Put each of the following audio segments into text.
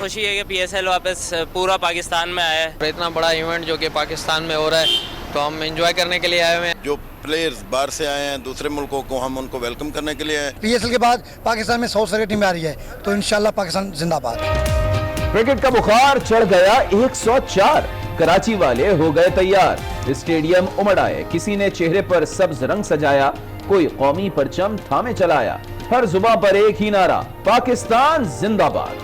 خوشی ہے کہ PSL واپس پورا پاکستان میں آیا ہے. اتنا بڑا ایونٹ جو کہ پاکستان میں ہو رہا ہے تو ہم انجوائے کرنے کے لیے آئے ہوئے ہیں. جو پلیئرز باہر سے آئے ہیں دوسرے ملکوں کو ہم ان کو ویلکم کرنے کے لیے آئے ہیں. PSL کے بعد پاکستان میں 100 سے ٹیمیں آ رہی ہے تو انشاءاللہ پاکستان زندہ باد. کرکٹ کا بخار چڑھ گیا 104. کراچی والے ہو گئے تیار. اسٹیڈیم امڑ آئے. کسی نے چہرے پر سبز رنگ سجایا, کوئی قومی پرچم تھامے چلایا. ہر زباں پر ایک ہی نعرہ, پاکستان زندہ باد.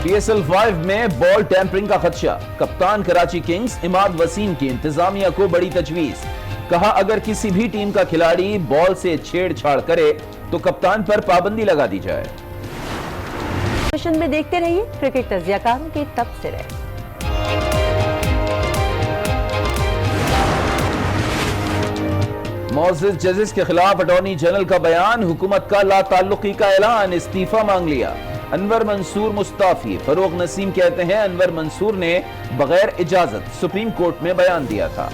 PSL 5 میں بال ٹیمپرنگ کا خدشہ. کپتان کراچی کنگز عماد وسیم کی انتظامیہ کو بڑی تجویز. کہا اگر کسی بھی ٹیم کا کھلاڑی بال سے چھیڑ چھاڑ کرے تو کپتان پر پابندی لگا دی جائے. میں دیکھتے رہیے کرکٹ تجزیہ کاروں کے تبصرے. معزز ججز کے خلاف اٹارنی جنرل کا بیان. حکومت کا لا تعلقی کا اعلان. استعفیٰ مانگ لیا. انور منصور مستعفی. فروغ نسیم کہتے ہیں انور منصور نے بغیر اجازت سپریم کورٹ میں بیان دیا تھا.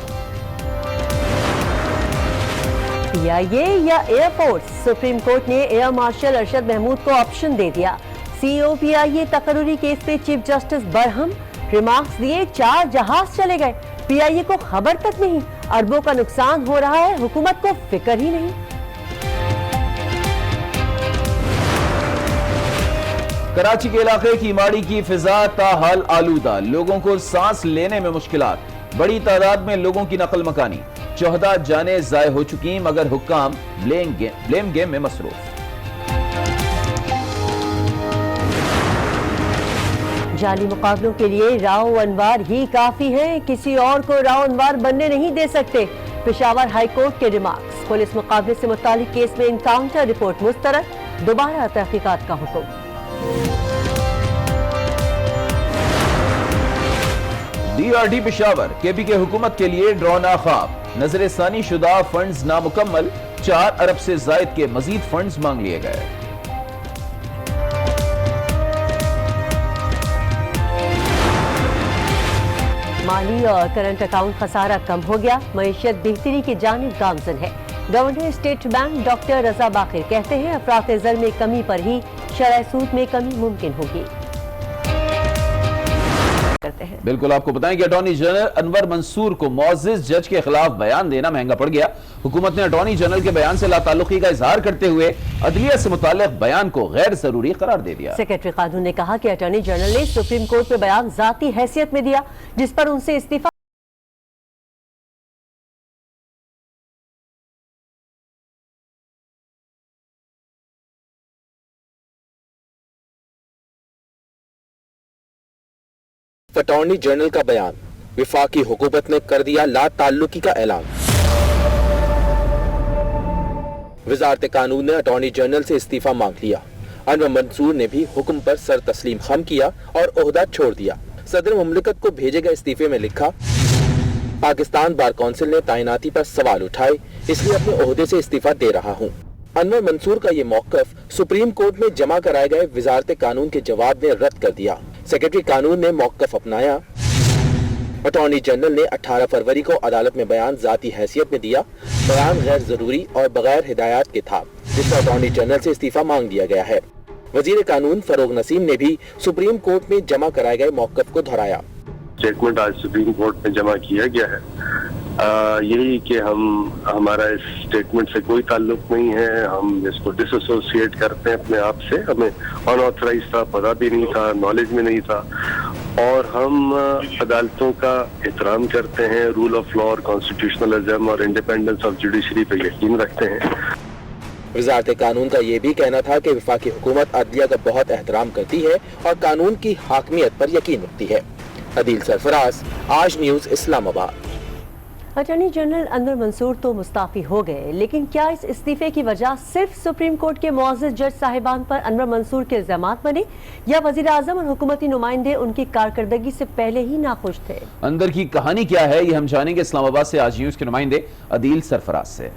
PIA یا ایئر فورس, سپریم کورٹ نے ایئر مارشل ارشد محمود کو آپشن دے دیا. CEO PIA تقرری کیس پہ چیف جسٹس برہم. ریمارکس دیے 4 جہاز چلے گئے. PIA کو خبر تک نہیں. اربوں کا نقصان ہو رہا ہے, حکومت کو فکر ہی نہیں. کراچی کے علاقے کی ماڑی کی فضا تاحال آلودہ. لوگوں کو سانس لینے میں مشکلات. بڑی تعداد میں لوگوں کی نقل مکانی. 14 جانیں ضائع ہو چکی مگر حکام بلیم گیم میں مصروف. جعلی مقابلوں کے لیے راؤ انوار ہی کافی ہیں, کسی اور کو راؤ انوار بننے نہیں دے سکتے. پشاور ہائی کورٹ کے ریمارکس. پولیس مقابلے سے متعلق کیس میں انکاؤنٹر رپورٹ مسترد. دوبارہ تحقیقات کا حکم. DRD پشاور. KP کے حکومت کے لیے ڈرانا خواب. نظر ثانی شدہ فنڈز نامکمل. 4 ارب سے زائد کے مزید فنڈز مانگ لیے گئے. مالی اور کرنٹ اکاؤنٹ خسارہ کم ہو گیا. معیشت بہتری کی جانب گامزن ہے. گورنر اسٹیٹ بینک ڈاکٹر رضا باقر کہتے ہیں افراط زر میں کمی پر ہی شرح سود میں کمی ممکن ہوگی. بالکل آپ کو بتائیں کہ اٹارنی جنرل انور منصور کو معزز جج کے خلاف بیان دینا مہنگا پڑ گیا. حکومت نے اٹارنی جنرل کے بیان سے لا تعلقی کا اظہار کرتے ہوئے عدلیہ سے متعلق بیان کو غیر ضروری قرار دے دیا. سیکرٹری قانون نے کہا کہ اٹارنی جنرل نے سپریم کورٹ میں بیان ذاتی حیثیت میں دیا جس پر ان سے استعفیٰ اٹارنی جنرل کا بیان. وفاقی حکومت نے کر دیا لا تعلقی کا اعلان. وزارت قانون نے اٹارنی جنرل سے استعفیٰ مانگ لیا. انور منصور نے بھی حکم پر سر تسلیم خم کیا اور عہدہ چھوڑ دیا. صدر مملکت کو بھیجے گئے استعفے میں لکھا پاکستان بار کونسل نے تعیناتی پر سوال اٹھائے اس لیے اپنے عہدے سے استعفیٰ دے رہا ہوں. انور منصور کا یہ موقف سپریم کورٹ میں جمع کرائے گئے وزارت قانون کے جواب نے رد کر دیا. سیکرٹری قانون نے موقف اپنایا. اٹارنی جنرل نے 18 فروری کو عدالت میں بیان ذاتی حیثیت میں دیا. بیان غیر ضروری اور بغیر ہدایات کے تھا جس میں اٹارنی جنرل سے استعفیٰ مانگ لیا گیا ہے. وزیر قانون فروغ نسیم نے بھی سپریم کورٹ میں جمع کرائے گئے موقف کو دہرایا. اسٹیٹمنٹ آج سپریم کورٹ میں جمع کیا گیا ہے. یہی کہ ہمارا اس اسٹیٹمنٹ سے کوئی تعلق نہیں ہے. ہم اس کو ڈس ایسوسیٹ کرتے ہیں اپنے آپ سے. ہمیں ان آتھرائز تھا, پتہ بھی نہیں تھا, نالج میں نہیں تھا. اور ہم عدالتوں کا احترام کرتے ہیں. رول آف لا اور کانسٹیٹیوشنلزم اور انڈیپینڈنس آف جوڈیشری پہ یقین رکھتے ہیں. وزارت قانون کا یہ بھی کہنا تھا کہ وفاقی حکومت عدلیہ کا بہت احترام کرتی ہے اور قانون کی حاکمیت پر یقین رکھتی ہے. عدیل سرفراز, آج نیوز, اسلام آباد. اٹارنی جنرل انور منصور تو مستعفی ہو گئے, لیکن کیا اس استعفے کی وجہ صرف سپریم کورٹ کے معزز جج صاحبان پر انور منصور کے الزامات بنے یا وزیر اعظم اور حکومتی نمائندے ان کی کارکردگی سے پہلے ہی ناخوش تھے؟ اندر کی کہانی کیا ہے یہ ہم جانیں گے اسلام آباد سے آج نیوز کے نمائندے عدیل سرفراز سے.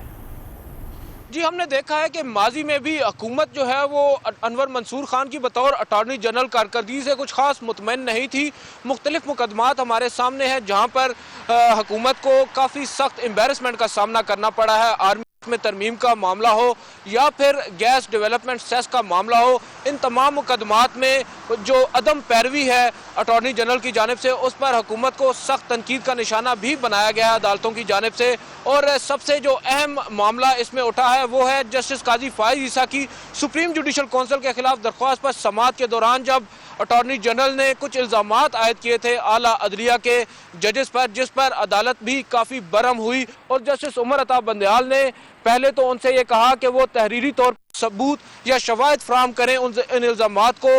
جی, ہم نے دیکھا ہے کہ ماضی میں بھی حکومت جو ہے وہ انور منصور خان کی بطور اٹارنی جنرل کارکردگی سے کچھ خاص مطمئن نہیں تھی. مختلف مقدمات ہمارے سامنے ہیں جہاں پر حکومت کو کافی سخت امبیرسمنٹ کا سامنا کرنا پڑا ہے. آرمی में तरमीम का मामला हो या फिर गैस डेवलपमेंट सेस का मामला हो, इन तमाम मुकदमात में जो अदम पैरवी है अटॉर्नी जनरल की जानिब से, उस पर हुकूमत को सख्त तनकीद का निशाना भी बनाया गया है अदालतों की जानिब से। और सबसे जो अहम मामला इसमें उठा है वो है जस्टिस काजी फाइज ईसा की सुप्रीम जुडिशल कौंसिल के खिलाफ दरख्वास्त पर समाअत के दौरान जब अटॉर्नी जनरल ने कुछ इल्ज़ामात आयद किए थे आला अदलिया के जजेस पर, जिस पर अदालत भी काफ़ी बरहम हुई। और जस्टिस उमर अता बंदयाल ने पहले तो उनसे ये कहा कि वो तहरीरी तौर सबूत या शवाहिद फराहम करें इन इल्ज़ामात को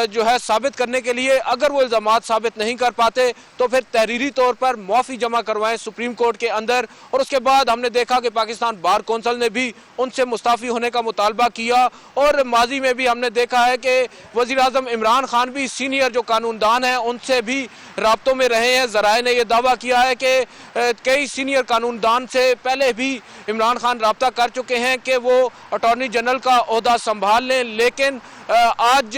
जो है साबित करने के लिए। अगर वो इल्ज़ामात साबित नहीं कर पाते तो फिर तहरीरी तौर पर मुआफ़ी जमा करवाएं सुप्रीम कोर्ट के अंदर। और उसके बाद हमने देखा कि पाकिस्तान बार कौंसिल ने भी उनसे मुस्ताफ़ी होने का मुतालबा किया। और माजी में भी हमने देखा है कि वज़ीर आज़म इमरान खान भी सीनियर जो कानूनदान हैं उनसे भी राब्तों में रहे हैं। ज़राए ने यह दावा किया है कि कई सीनियर कानूनदान से पहले भी इमरान खान राब्ता कर चुके हैं कि वो अटॉर्नी जनरल का ओहदा संभाल लें, लेकिन आज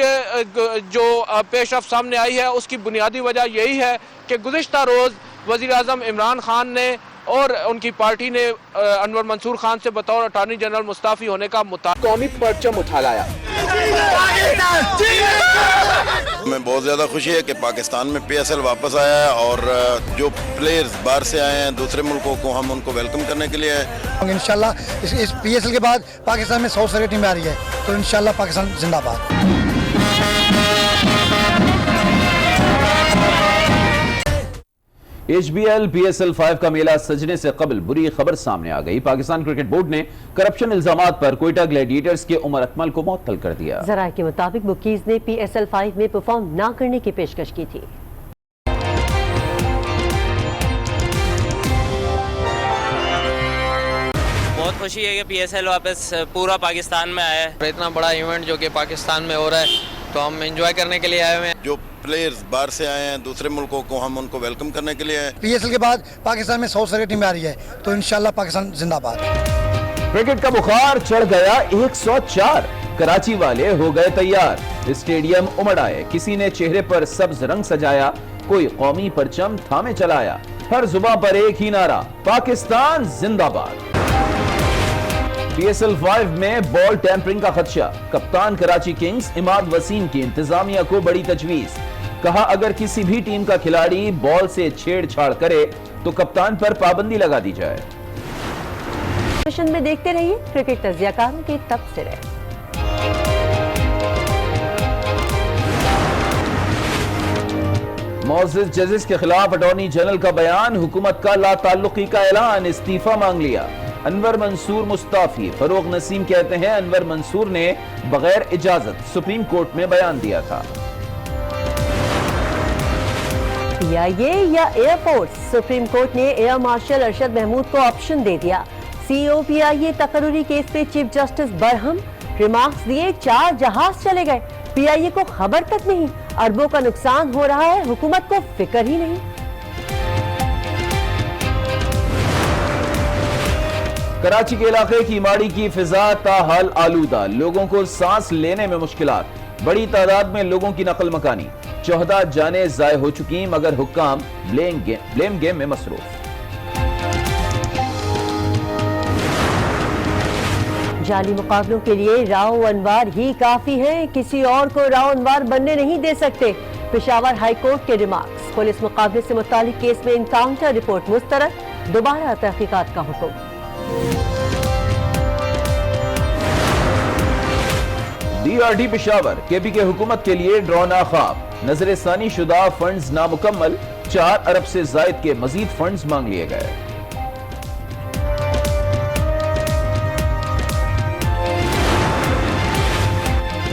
जो पेशरफ सामने आई है उसकी बुनियादी वजह यही है कि गुज़िश्ता रोज़ वज़ीर आज़म इमरान खान ने और उनकी पार्टी ने अनवर मंसूर खान से बतौर अटॉर्नी जनरल मुस्ताफ़ी होने का कौमी परचम उठा लाया। हमें बहुत ज़्यादा खुशी है कि पाकिस्तान में PSL वापस आया है और जो प्लेयर्स बाहर से आए हैं दूसरे मुल्कों को, हम उनको वेलकम करने के लिए आए। इंशाल्लाह इस PSL के बाद पाकिस्तान में 100 से टीमें आ रही है, तो इंशाल्लाह पाकिस्तान जिंदाबाद। HBL PSL 5 का मेला सजने से कबल बुरी खबर सामने आ गई। पाकिस्तान क्रिकेट बोर्ड ने करप्शन इल्जामात पर कोयटा ग्लैडिएटर्स के उमर अकमल को मुअत्तल कर दिया। ज़राए के मुताबिक बुकीज ने PSL 5 में परफॉर्म ना करने की पेशकश की थी। बहुत खुशी है कि PSL वापस पूरा पाकिस्तान में आया है। इतना बड़ा इवेंट जो कि पाकिस्तान में हो रहा है तो हम एंजॉय करने के लिए आए हुए हैं। जो प्लेयर्स बाहर से आए हैं दूसरे मुल्कों को, हम उनको वेलकम करने के लिए आए। PSL के बाद पाकिस्तान में 100 से टीमें आ रही है, तो इंशाल्लाह पाकिस्तान जिंदाबाद। क्रिकेट का बुखार चढ़ गया 104, कराची वाले हो गए तैयार। स्टेडियम उमड़ आए, किसी ने चेहरे पर सब्ज रंग सजाया, कोई कौमी परचम थामे चलाया। हर जुबां पर एक ही नारा, पाकिस्तान जिंदाबाद। PSL 5 में बॉल टैंपरिंग का खदशा, कप्तान कराची किंग्स इमाद वसीम की इंतजामिया को बड़ी तजवीज। कहा अगर किसी भी टीम का खिलाड़ी बॉल से छेड़छाड़ करे तो कप्तान पर पाबंदी लगा दी जाए। सेशन में देखते रहिए क्रिकेट तज्जियाकारों के तबसरे। मौजूद जजेस के खिलाफ अटॉर्नी जनरल का बयान, हुकूमत का लाताल्लुकी का ऐलान, इस्तीफा मांग लिया। अनवर मंसूर मुस्ताफी। फरोग नसीम कहते हैं अनवर मंसूर ने बगैर इजाजत सुप्रीम कोर्ट में बयान दिया था। PIA या एयरफोर्स, सुप्रीम कोर्ट ने एयर मार्शल अरशद महमूद को ऑप्शन दे दिया। CEO PIA तकरूरी केस पे चीफ जस्टिस बरहम, रिमार्क्स दिए 4 जहाज चले गए, PIA को खबर तक नहीं, अरबों का नुकसान हो रहा है, हुकूमत को फिक्र ही नहीं। कराची के इलाके की माड़ी की फिजा ताहाल आलूदा, लोगों को सांस लेने में मुश्किलात, बड़ी तादाद में लोगों की नकल मकानी, 14 जाने जाय हो चुकी मगर हुक्काम ब्लेम गेम में मसरूफ। जाली मुकाबलों के लिए राव अनवार ही काफी हैं, किसी और को राव अनवार बनने नहीं दे सकते, पेशावर हाई कोर्ट के रिमार्क्स। पुलिस मुकाबले से मुतालिक केस में इनकाउंटर रिपोर्ट मुस्तरद, दोबारा तहकीकात का हुक्म। DRD पेशावर, KP के हुकूमत के लिए ड्रोना ख्वाब, नजर सानी शुदा फंड्स नामुकम्मल, 4 अरब से जायद के मजीद फंड्स मांग लिए गए।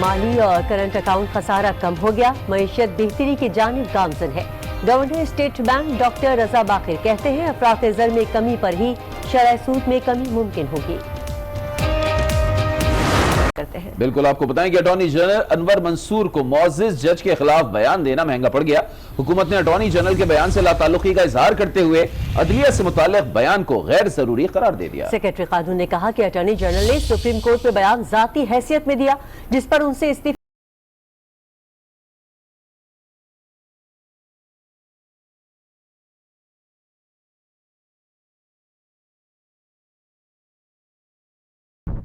माली और करंट अकाउंट खसारा कम हो गया, मईशत बेहतरी की जानिब गामजन है। गवर्नर स्टेट बैंक डॉक्टर रजा बाकिर कहते हैं अफरात ज़र में कमी पर ही शरह सूद में कमी मुमकिन होगी। बिल्कुल आपको बताएं कि अटॉर्नी जनरल अनवर मंसूर को मौजिज जज के खिलाफ बयान देना महंगा पड़ गया। हुकूमत ने अटॉर्नी जनरल के बयान से लाताल्लुकी का इजहार करते हुए अदलिया से मुताल्लिक बयान को गैर जरूरी करार दे दिया। सेक्रेटरी कानून ने कहा कि अटॉर्नी जनरल ने सुप्रीम कोर्ट में बयान जाती हैसियत में दिया, जिस पर उनसे इस्तीफा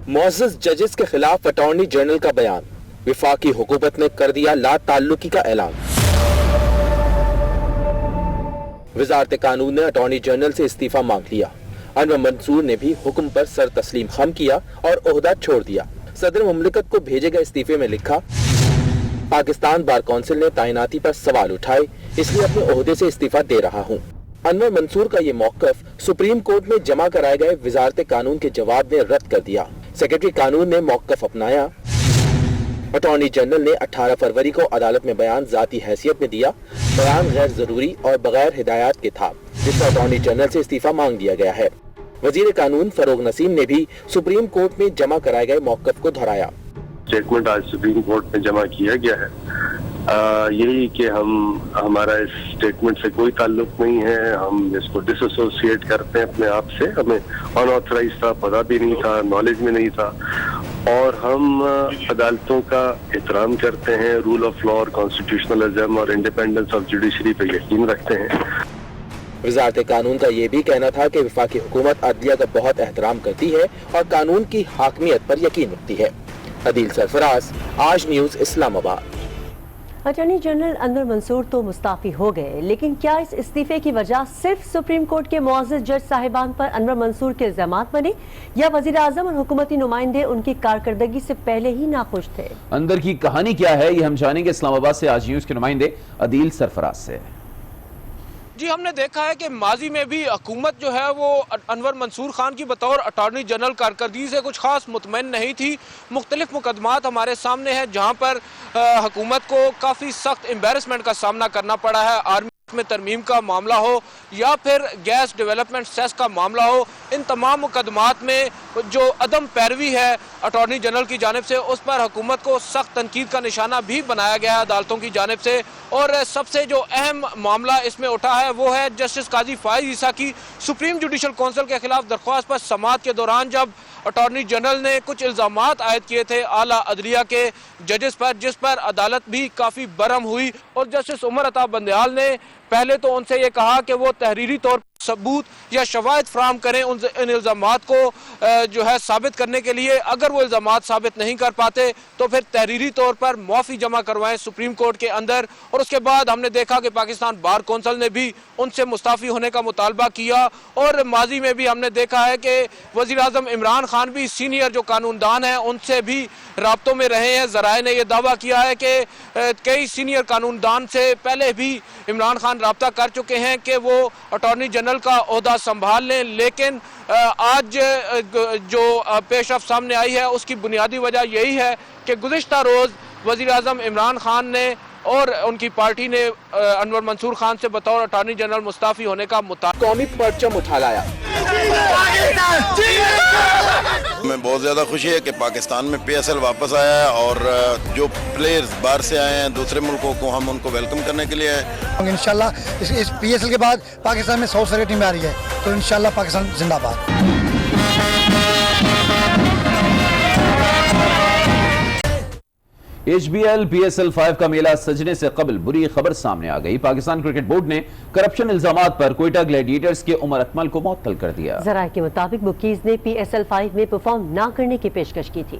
मुअज़्ज़ज़ जजेस के खिलाफ अटॉर्नी जनरल का बयान, विफाकी हुकूमत ने कर दिया ला ताल्लुकी का ऐलान। वज़ारत कानून ने अटॉर्नी जनरल से इस्तीफा मांग लिया। अनवर मंसूर ने भी हुक्म पर सर तस्लीम खम किया और ओहदा छोड़ दिया। सदर मुमलिकत को भेजे गए इस्तीफे में लिखा, पाकिस्तान बार कौंसिल ने तैनाती पर सवाल उठाए, इसलिए अपने ओहदे से इस्तीफा दे रहा हूँ। अनवर मंसूर का ये मौक़िफ़ सुप्रीम कोर्ट में जमा कराए गए वज़ारत कानून के जवाब ने रद्द कर दिया। सेक्रेटरी कानून ने मौक़िफ़ अपनाया। अटॉर्नी जनरल ने 18 फरवरी को अदालत में बयान ज़ाती हैसियत में दिया। बयान गैर ज़रूरी और बगैर हिदायत के था, जिसमें अटॉर्नी जनरल से इस्तीफा मांग दिया गया है। वज़ीर कानून फरोग नसीम ने भी सुप्रीम कोर्ट में जमा कराए गए मौक़िफ़ को दोहराया। स्टेटमेंट आज सुप्रीम कोर्ट में जमा किया गया है, यही कि हमारा इस स्टेटमेंट से कोई ताल्लुक नहीं है, हम इसको डिसोसिएट करते हैं अपने आप से। हमें अनऑथराइज था, पता भी नहीं था, नॉलेज में नहीं था, और हम अदालतों का एहतराम करते हैं, रूल ऑफ लॉ और कॉन्स्टिट्यूशनलिज्म और इंडिपेंडेंस ऑफ जुडिशरी पे यकीन रखते हैं। वज़ारत कानून का ये भी कहना था कि वफाकी हुकूमत अदलिया का बहुत एहतराम करती है और कानून की हाकमियत पर यकीन रखती है। Adeel Sarfaraz, Aaj news, Islamabad. Attorney general Anwar Mansoor तो मुस्ताफी हो गए, लेकिन क्या इस इस्तीफे की वजह सिर्फ सुप्रीम कोर्ट के मुअज़्ज़ज़ जज साहिबान पर अनवर मंसूर के इल्जामात बने, या वज़ीर आज़म और हुकूमती नुमाइंदे उनकी कारकर्दगी से पहले ही नाखुश थे? अंदर की कहानी क्या है, ये हम जानेंगे इस्लामाबाद से आज न्यूज़ के नुमाइंदे अदील सरफराज से। जी, हमने देखा है कि माजी में भी हुकूमत जो है वो अनवर मंसूर खान की बतौर अटॉर्नी जनरल कारकर्दगी से कुछ खास मुतमईन नहीं थी। मुख्तलिफ मुकदमात हमारे सामने हैं जहाँ पर हुकूमत को काफ़ी सख्त एम्बेरसमेंट का सामना करना पड़ा है। आर्मी में तरमीम का मामला हो या फिर गैस डेवलपमेंट सेस का मामला हो, इन तमाम मुकदमात में जो अदम पैरवी है अटॉर्नी जनरल की जानिब से, उस पर हुकूमत को सख्त तनकीद का निशाना भी बनाया गया है अदालतों की जानिब से। और सबसे जो अहम मामला इसमें उठा है वो है जस्टिस काजी फाइज ईसा की सुप्रीम जुडिशल कौंसिल के खिलाफ दरख्वास्त पर समाअत के दौरान जब अटॉर्नी जनरल ने कुछ इल्जामात आयद किए थे आला अदलिया के जजेस पर, जिस पर अदालत भी काफ़ी बरहम हुई। और जस्टिस उमर अता बंदयाल ने पहले तो उनसे ये कहा कि वो तहरीरी तौर पर सबूत या शवाहिद फराहम करें इन इल्जामात को जो है साबित करने के लिए। अगर वो इल्जामात साबित नहीं कर पाते तो फिर तहरीरी तौर पर मुआफ़ी जमा करवाएं सुप्रीम कोर्ट के अंदर। और उसके बाद हमने देखा कि पाकिस्तान बार कौंसिल ने भी उनसे मुस्ताफ़ी होने का मुतालबा किया। और माजी में भी हमने देखा है कि वज़ीर आज़म इमरान खान भी सीनियर जो कानूनदान हैं उनसे भी राब्तों में रहे हैं। ज़राए ने यह दावा किया है कि कई सीनियर कानूनदान से पहले भी इमरान खान राब्ता कर चुके हैं कि वो अटॉर्नी जनरल का ओहदा संभाल लें, लेकिन आज जो पेशरफ सामने आई है उसकी बुनियादी वजह यही है कि गुज़िश्ता रोज़ वज़ीर आज़म इमरान खान ने और उनकी पार्टी ने अनवर मंसूर खान से बतौर अटॉर्नी जनरल मुस्ताफ़ी होने का कौमी परचम उठा लाया। हमें बहुत ज़्यादा खुशी है कि पाकिस्तान में PSL वापस आया है, और जो प्लेयर्स बाहर से आए हैं दूसरे मुल्कों को, हम उनको वेलकम करने के लिए आए। इंशाल्लाह इस PSL के बाद पाकिस्तान में 100 से टीमें आ रही है, तो इंशाल्लाह पाकिस्तान जिंदाबाद। HBL PSL 5 का मेला सजने से कबल बुरी खबर सामने आ गई। पाकिस्तान क्रिकेट बोर्ड ने करप्शन इल्जामात पर कोयटा ग्लैडिएटर्स के उमर अकमल को मुअत्तल कर दिया। ज़राए के मुताबिक बुकीज ने PSL 5 में परफॉर्म ना करने की पेशकश की थी।